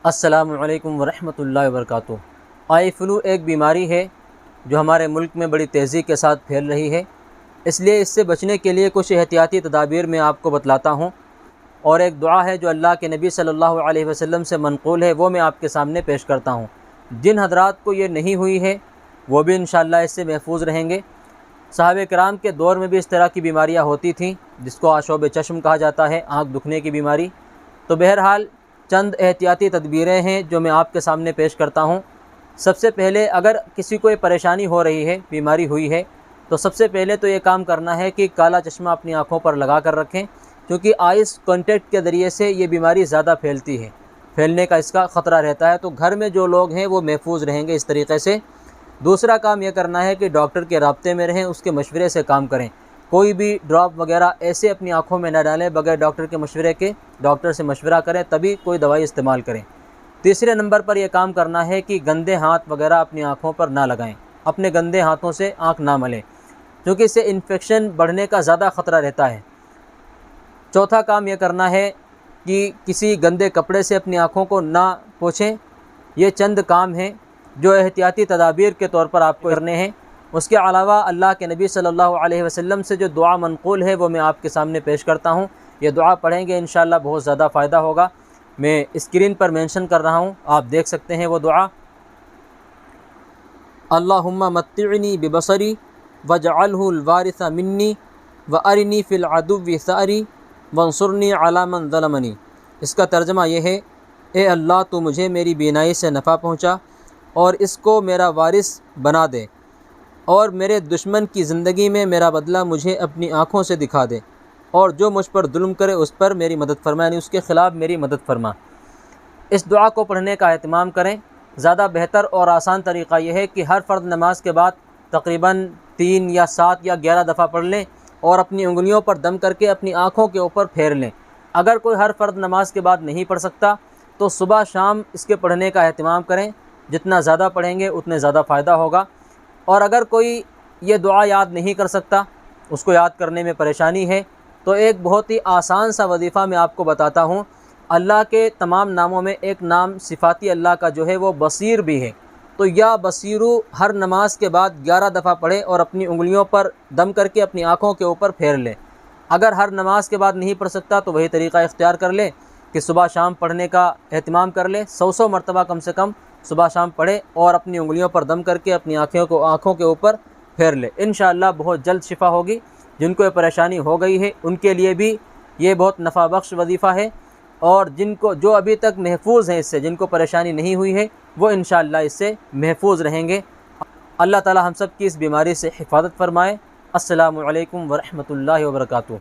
السلام علیکم ورحمۃ اللہ وبرکاتہ۔ آئی فلو ایک بیماری ہے جو ہمارے ملک میں بڑی تیزی کے ساتھ پھیل رہی ہے، اس لیے اس سے بچنے کے لیے کچھ احتیاطی تدابیر میں آپ کو بتلاتا ہوں، اور ایک دعا ہے جو اللہ کے نبی صلی اللہ علیہ وسلم سے منقول ہے، وہ میں آپ کے سامنے پیش کرتا ہوں۔ جن حضرات کو یہ نہیں ہوئی ہے وہ بھی انشاءاللہ اس سے محفوظ رہیں گے۔ صحابہ کرام کے دور میں بھی اس طرح کی بیماریاں ہوتی تھیں، جس کو آشوب چشم کہا جاتا ہے، آنکھ دکھنے کی بیماری۔ تو بہرحال چند احتیاطی تدبیریں ہیں جو میں آپ کے سامنے پیش کرتا ہوں۔ سب سے پہلے اگر کسی کو یہ پریشانی ہو رہی ہے، بیماری ہوئی ہے، تو سب سے پہلے تو یہ کام کرنا ہے کہ کالا چشمہ اپنی آنکھوں پر لگا کر رکھیں، کیونکہ آئس کانٹیکٹ کے ذریعے سے یہ بیماری زیادہ پھیلتی ہے، پھیلنے کا اس کا خطرہ رہتا ہے۔ تو گھر میں جو لوگ ہیں وہ محفوظ رہیں گے اس طریقے سے۔ دوسرا کام یہ کرنا ہے کہ ڈاکٹر کے رابطے میں رہیں، اس کے مشورے سے کام کریں۔ کوئی بھی ڈراپ وغیرہ ایسے اپنی آنکھوں میں نہ ڈالیں بغیر ڈاکٹر کے مشورے کے، ڈاکٹر سے مشورہ کریں تبھی کوئی دوائی استعمال کریں۔ تیسرے نمبر پر یہ کام کرنا ہے کہ گندے ہاتھ وغیرہ اپنی آنکھوں پر نہ لگائیں، اپنے گندے ہاتھوں سے آنکھ نہ ملیں، کیونکہ اس سے انفیکشن بڑھنے کا زیادہ خطرہ رہتا ہے۔ چوتھا کام یہ کرنا ہے کہ کسی گندے کپڑے سے اپنی آنکھوں کو نہ پوچھیں۔ یہ چند کام ہیں جو احتیاطی تدابیر کے طور پر آپ کو کرنے ہیں۔ اس کے علاوہ اللہ کے نبی صلی اللہ علیہ وسلم سے جو دعا منقول ہے وہ میں آپ کے سامنے پیش کرتا ہوں۔ یہ دعا پڑھیں گے انشاءاللہ بہت زیادہ فائدہ ہوگا۔ میں اسکرین پر مینشن کر رہا ہوں، آپ دیکھ سکتے ہیں وہ دعا۔ اللہم متعنی ببصری واجعلہ الوارث منی وارنی فی العدو ثأری وانصرنی علی من ظلمنی۔ اس کا ترجمہ یہ ہے، اے اللہ تو مجھے میری بینائی سے نفع پہنچا اور اس کو میرا وارث بنا دے، اور میرے دشمن کی زندگی میں میرا بدلہ مجھے اپنی آنکھوں سے دکھا دے، اور جو مجھ پر ظلم کرے اس پر میری مدد فرما، یعنی اس کے خلاف میری مدد فرما۔ اس دعا کو پڑھنے کا اہتمام کریں۔ زیادہ بہتر اور آسان طریقہ یہ ہے کہ ہر فرض نماز کے بعد تقریباً 3 یا 7 یا 11 دفعہ پڑھ لیں اور اپنی انگلیوں پر دم کر کے اپنی آنکھوں کے اوپر پھیر لیں۔ اگر کوئی ہر فرض نماز کے بعد نہیں پڑھ سکتا تو صبح شام اس کے پڑھنے کا اہتمام کریں، جتنا زیادہ پڑھیں گے اتنے زیادہ فائدہ ہوگا۔ اور اگر کوئی یہ دعا یاد نہیں کر سکتا، اس کو یاد کرنے میں پریشانی ہے، تو ایک بہت ہی آسان سا وظیفہ میں آپ کو بتاتا ہوں۔ اللہ کے تمام ناموں میں ایک نام صفاتی اللہ کا جو ہے وہ بصیر بھی ہے، تو یا بصیرو ہر نماز کے بعد 11 دفعہ پڑھیں اور اپنی انگلیوں پر دم کر کے اپنی آنکھوں کے اوپر پھیر لیں۔ اگر ہر نماز کے بعد نہیں پڑھ سکتا تو وہی طریقہ اختیار کر لیں کہ صبح شام پڑھنے کا اہتمام کر لیں، 100 مرتبہ کم سے کم صبح شام پڑھے اور اپنی انگلیوں پر دم کر کے اپنی آنکھوں کے اوپر پھیر لے۔ انشاءاللہ بہت جلد شفا ہوگی۔ جن کو یہ پریشانی ہو گئی ہے ان کے لیے بھی یہ بہت نفع بخش وظیفہ ہے، اور جو ابھی تک محفوظ ہیں اس سے، جن کو پریشانی نہیں ہوئی ہے، وہ انشاءاللہ اس سے محفوظ رہیں گے۔ اللہ تعالی ہم سب کی اس بیماری سے حفاظت فرمائے۔ السلام علیکم ورحمۃ اللہ وبرکاتہ۔